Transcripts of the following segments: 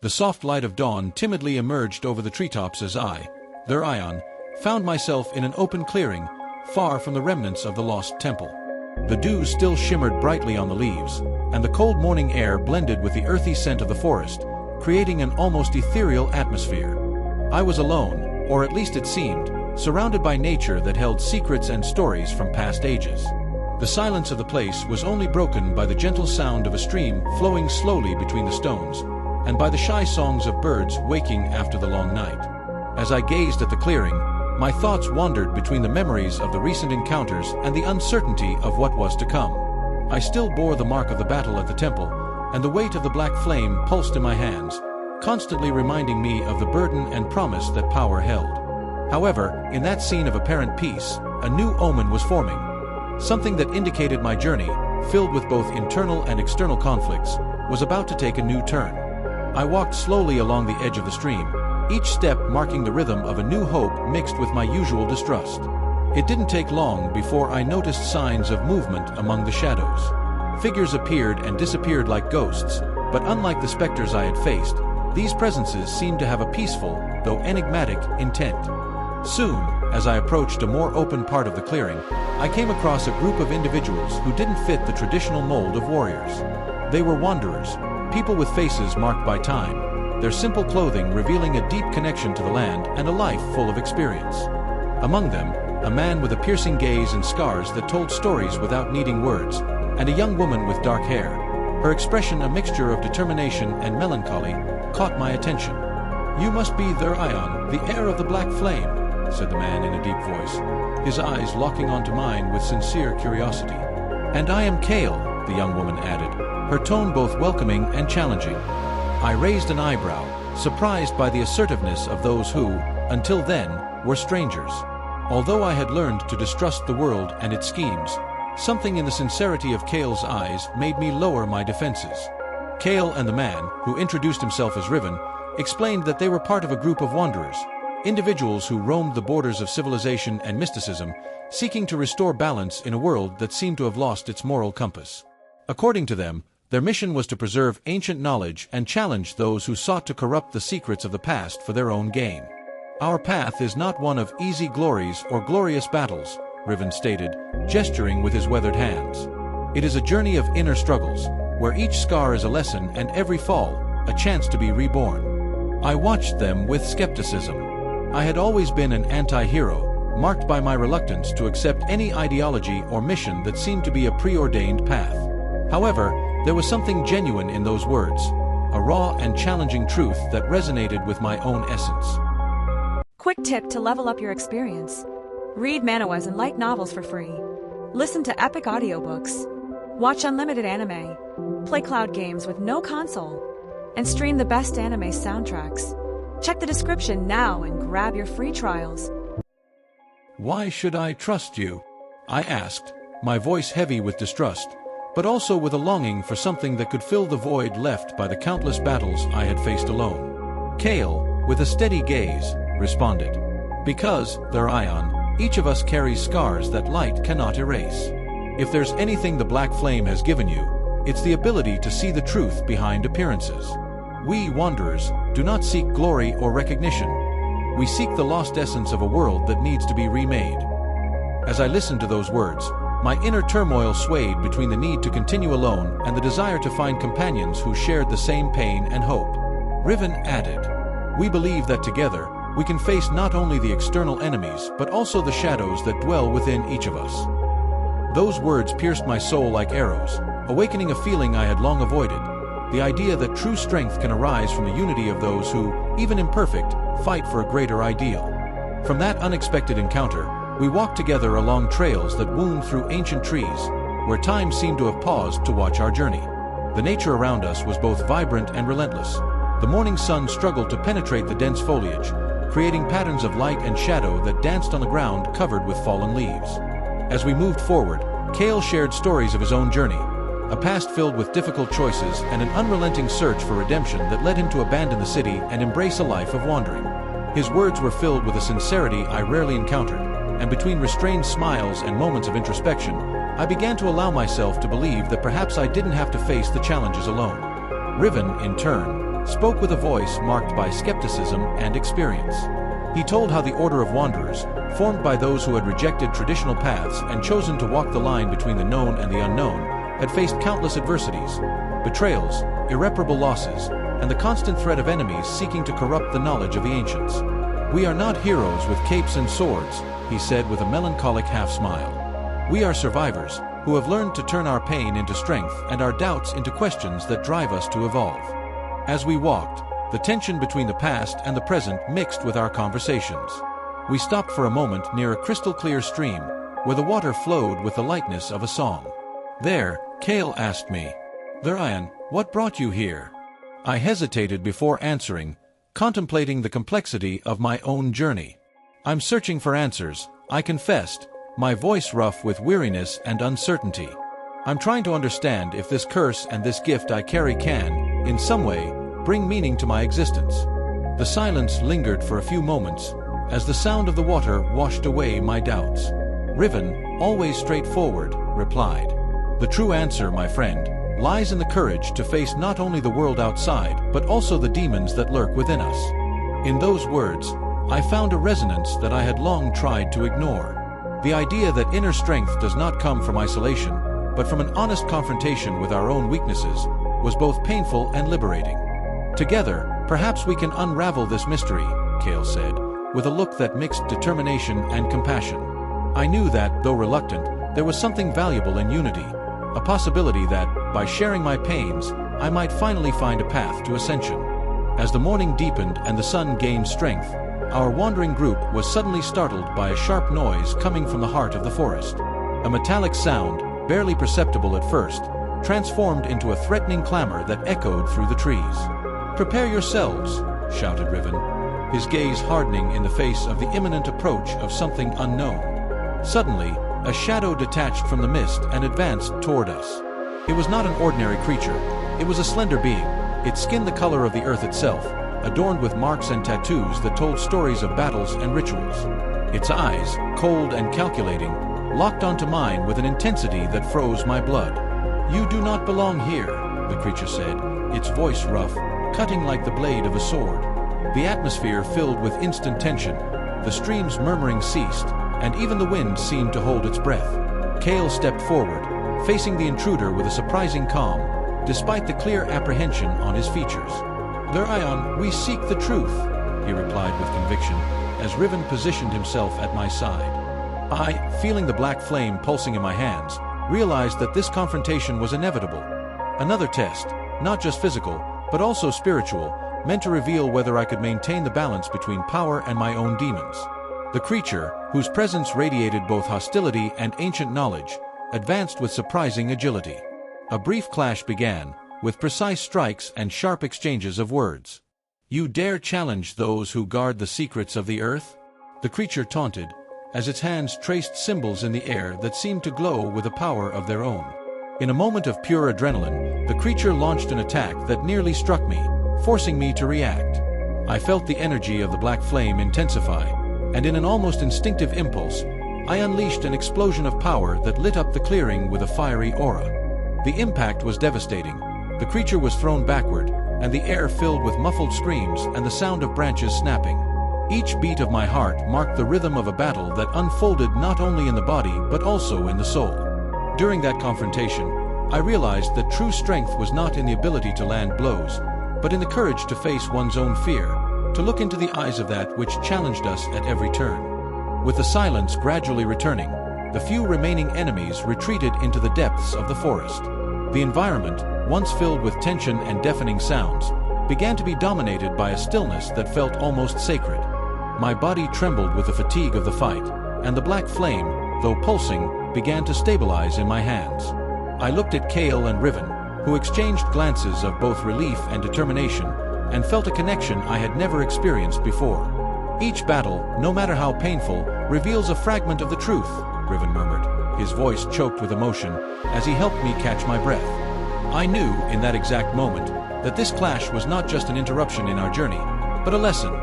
The soft light of dawn timidly emerged over the treetops as I, Therion, found myself in an open clearing, far from the remnants of the lost temple. The dew still shimmered brightly on the leaves, and the cold morning air blended with the earthy scent of the forest, creating an almost ethereal atmosphere. I was alone, or at least it seemed, surrounded by nature that held secrets and stories from past ages. The silence of the place was only broken by the gentle sound of a stream flowing slowly between the stones, and by the shy songs of birds waking after the long night. As I gazed at the clearing, my thoughts wandered between the memories of the recent encounters and the uncertainty of what was to come. I still bore the mark of the battle at the temple, and the weight of the black flame pulsed in my hands, constantly reminding me of the burden and promise that power held. However, in that scene of apparent peace, a new omen was forming. Something that indicated my journey, filled with both internal and external conflicts, was about to take a new turn. I walked slowly along the edge of the stream, each step marking the rhythm of a new hope mixed with my usual distrust. It didn't take long before I noticed signs of movement among the shadows. Figures appeared and disappeared like ghosts, but unlike the specters I had faced, these presences seemed to have a peaceful, though enigmatic, intent. Soon, as I approached a more open part of the clearing, I came across a group of individuals who didn't fit the traditional mold of warriors. They were wanderers, people with faces marked by time, their simple clothing revealing a deep connection to the land and a life full of experience. Among them, a man with a piercing gaze and scars that told stories without needing words, and a young woman with dark hair. Her expression, a mixture of determination and melancholy, caught my attention. "You must be Therion, the heir of the Black Flame," said the man in a deep voice, his eyes locking onto mine with sincere curiosity. "And I am Kale," the young woman added, her tone both welcoming and challenging. I raised an eyebrow, surprised by the assertiveness of those who, until then, were strangers. Although I had learned to distrust the world and its schemes, something in the sincerity of Kale's eyes made me lower my defenses. Kale and the man, who introduced himself as Riven, explained that they were part of a group of wanderers, individuals who roamed the borders of civilization and mysticism, seeking to restore balance in a world that seemed to have lost its moral compass. According to them, their mission was to preserve ancient knowledge and challenge those who sought to corrupt the secrets of the past for their own gain. "Our path is not one of easy glories or glorious battles," Riven stated, gesturing with his weathered hands. "It is a journey of inner struggles, where each scar is a lesson and every fall, a chance to be reborn." I watched them with skepticism. I had always been an anti-hero, marked by my reluctance to accept any ideology or mission that seemed to be a preordained path. However, there was something genuine in those words, a raw and challenging truth that resonated with my own essence. Quick tip to level up your experience. Read Manhwas and light novels for free. Listen to epic audiobooks. Watch unlimited anime. Play cloud games with no console. And stream the best anime soundtracks. Check the description now and grab your free trials. "Why should I trust you?" I asked, my voice heavy with distrust, but also with a longing for something that could fill the void left by the countless battles I had faced alone. Kale, with a steady gaze, responded, "Because, Therion, each of us carries scars that light cannot erase. If there's anything the Black Flame has given you, it's the ability to see the truth behind appearances. We, wanderers, do not seek glory or recognition. We seek the lost essence of a world that needs to be remade." As I listened to those words, my inner turmoil swayed between the need to continue alone and the desire to find companions who shared the same pain and hope. Riven added, "We believe that together, we can face not only the external enemies but also the shadows that dwell within each of us." Those words pierced my soul like arrows, awakening a feeling I had long avoided, the idea that true strength can arise from the unity of those who, even imperfect, fight for a greater ideal. From that unexpected encounter, we walked together along trails that wound through ancient trees, where time seemed to have paused to watch our journey. The nature around us was both vibrant and relentless. The morning sun struggled to penetrate the dense foliage, creating patterns of light and shadow that danced on the ground covered with fallen leaves. As we moved forward, Kale shared stories of his own journey, a past filled with difficult choices and an unrelenting search for redemption that led him to abandon the city and embrace a life of wandering. His words were filled with a sincerity I rarely encountered, and between restrained smiles and moments of introspection, I began to allow myself to believe that perhaps I didn't have to face the challenges alone. Riven, in turn, spoke with a voice marked by skepticism and experience. He told how the Order of Wanderers, formed by those who had rejected traditional paths and chosen to walk the line between the known and the unknown, had faced countless adversities, betrayals, irreparable losses, and the constant threat of enemies seeking to corrupt the knowledge of the ancients. "We are not heroes with capes and swords," he said with a melancholic half-smile. "We are survivors, who have learned to turn our pain into strength and our doubts into questions that drive us to evolve." As we walked, the tension between the past and the present mixed with our conversations. We stopped for a moment near a crystal-clear stream, where the water flowed with the lightness of a song. "There," Kale asked me. "Therion, what brought you here?" I hesitated before answering, contemplating the complexity of my own journey. "I'm searching for answers," I confessed, my voice rough with weariness and uncertainty. "I'm trying to understand if this curse and this gift I carry can, in some way, bring meaning to my existence." The silence lingered for a few moments, as the sound of the water washed away my doubts. "Riven, always straightforward," replied. "The true answer, my friend, lies in the courage to face not only the world outside, but also the demons that lurk within us." In those words, I found a resonance that I had long tried to ignore. The idea that inner strength does not come from isolation, but from an honest confrontation with our own weaknesses, was both painful and liberating. "Together, perhaps we can unravel this mystery," Kale said, with a look that mixed determination and compassion. I knew that, though reluctant, there was something valuable in unity, a possibility that, by sharing my pains, I might finally find a path to ascension. As the morning deepened and the sun gained strength, our wandering group was suddenly startled by a sharp noise coming from the heart of the forest. A metallic sound, barely perceptible at first, transformed into a threatening clamor that echoed through the trees. "Prepare yourselves," shouted Riven, his gaze hardening in the face of the imminent approach of something unknown. Suddenly, a shadow detached from the mist and advanced toward us. It was not an ordinary creature. It was a slender being, its skin the color of the earth itself, adorned with marks and tattoos that told stories of battles and rituals. Its eyes, cold and calculating, locked onto mine with an intensity that froze my blood. "You do not belong here," the creature said, its voice rough, cutting like the blade of a sword. The atmosphere filled with instant tension, the stream's murmuring ceased, and even the wind seemed to hold its breath. Kale stepped forward, facing the intruder with a surprising calm, despite the clear apprehension on his features. "Therion, we seek the truth," he replied with conviction, as Riven positioned himself at my side. I, feeling the black flame pulsing in my hands, realized that this confrontation was inevitable. Another test, not just physical, but also spiritual, meant to reveal whether I could maintain the balance between power and my own demons. The creature, whose presence radiated both hostility and ancient knowledge, advanced with surprising agility. A brief clash began, with precise strikes and sharp exchanges of words. "You dare challenge those who guard the secrets of the earth?" the creature taunted, as its hands traced symbols in the air that seemed to glow with a power of their own. In a moment of pure adrenaline, the creature launched an attack that nearly struck me, forcing me to react. I felt the energy of the black flame intensify, and in an almost instinctive impulse, I unleashed an explosion of power that lit up the clearing with a fiery aura. The impact was devastating. The creature was thrown backward, and the air filled with muffled screams and the sound of branches snapping. Each beat of my heart marked the rhythm of a battle that unfolded not only in the body but also in the soul. During that confrontation, I realized that true strength was not in the ability to land blows, but in the courage to face one's own fear, to look into the eyes of that which challenged us at every turn. With the silence gradually returning, the few remaining enemies retreated into the depths of the forest. The environment, once filled with tension and deafening sounds, began to be dominated by a stillness that felt almost sacred. My body trembled with the fatigue of the fight, and the black flame, though pulsing, began to stabilize in my hands. I looked at Kale and Riven, who exchanged glances of both relief and determination, and felt a connection I had never experienced before. "Each battle, no matter how painful, reveals a fragment of the truth," Riven murmured, his voice choked with emotion, as he helped me catch my breath. I knew, in that exact moment, that this clash was not just an interruption in our journey, but a lesson,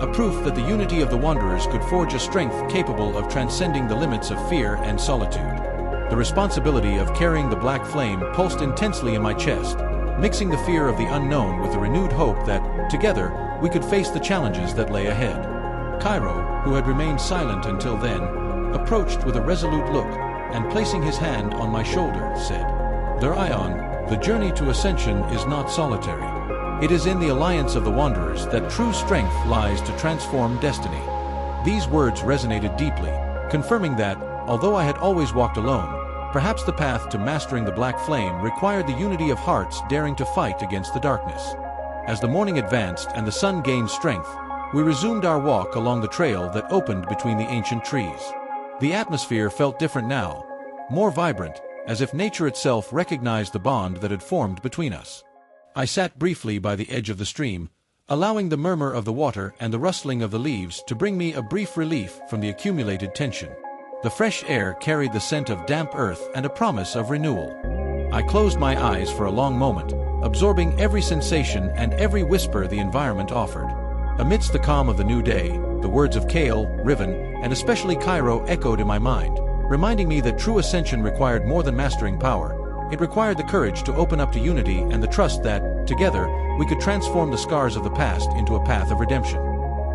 a proof that the unity of the Wanderers could forge a strength capable of transcending the limits of fear and solitude. The responsibility of carrying the black flame pulsed intensely in my chest, mixing the fear of the unknown with the renewed hope that, together, we could face the challenges that lay ahead. Cairo, who had remained silent until then, approached with a resolute look, and placing his hand on my shoulder, said, "Therion, the journey to ascension is not solitary. It is in the alliance of the Wanderers that true strength lies to transform destiny." These words resonated deeply, confirming that, although I had always walked alone, perhaps the path to mastering the black flame required the unity of hearts daring to fight against the darkness. As the morning advanced and the sun gained strength, we resumed our walk along the trail that opened between the ancient trees. The atmosphere felt different now, more vibrant, as if nature itself recognized the bond that had formed between us. I sat briefly by the edge of the stream, allowing the murmur of the water and the rustling of the leaves to bring me a brief relief from the accumulated tension. The fresh air carried the scent of damp earth and a promise of renewal. I closed my eyes for a long moment, absorbing every sensation and every whisper the environment offered. Amidst the calm of the new day, the words of Kale, Riven, and especially Cairo echoed in my mind, reminding me that true ascension required more than mastering power. It required the courage to open up to unity and the trust that, together, we could transform the scars of the past into a path of redemption.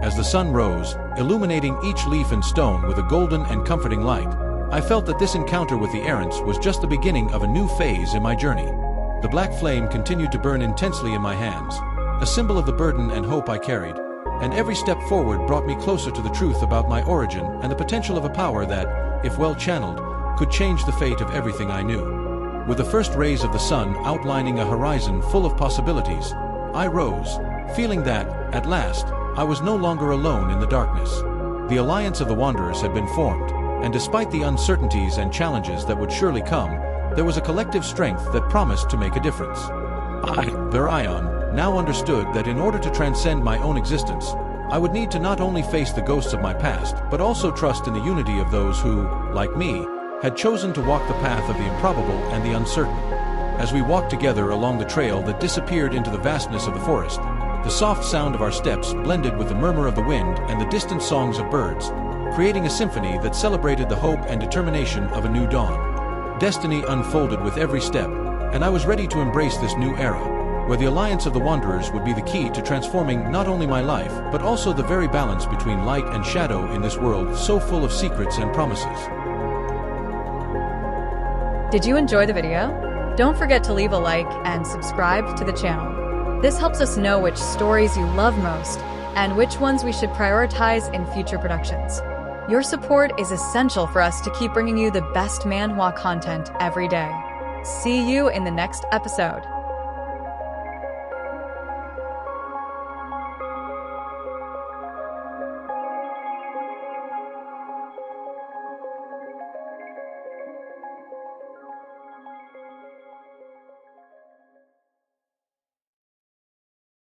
As the sun rose, illuminating each leaf and stone with a golden and comforting light, I felt that this encounter with the errants was just the beginning of a new phase in my journey. The black flame continued to burn intensely in my hands, a symbol of the burden and hope I carried, and every step forward brought me closer to the truth about my origin and the potential of a power that, if well channeled, could change the fate of everything I knew. With the first rays of the sun outlining a horizon full of possibilities, I rose, feeling that, at last, I was no longer alone in the darkness. The alliance of the Wanderers had been formed, and despite the uncertainties and challenges that would surely come, there was a collective strength that promised to make a difference. I, Therion, now understood that in order to transcend my own existence, I would need to not only face the ghosts of my past, but also trust in the unity of those who, like me, had chosen to walk the path of the improbable and the uncertain. As we walked together along the trail that disappeared into the vastness of the forest, the soft sound of our steps blended with the murmur of the wind and the distant songs of birds, creating a symphony that celebrated the hope and determination of a new dawn. Destiny unfolded with every step, and I was ready to embrace this new era, where the alliance of the Wanderers would be the key to transforming not only my life, but also the very balance between light and shadow in this world so full of secrets and promises. Did you enjoy the video? Don't forget to leave a like and subscribe to the channel. This helps us know which stories you love most and which ones we should prioritize in future productions. Your support is essential for us to keep bringing you the best manhwa content every day. See you in the next episode.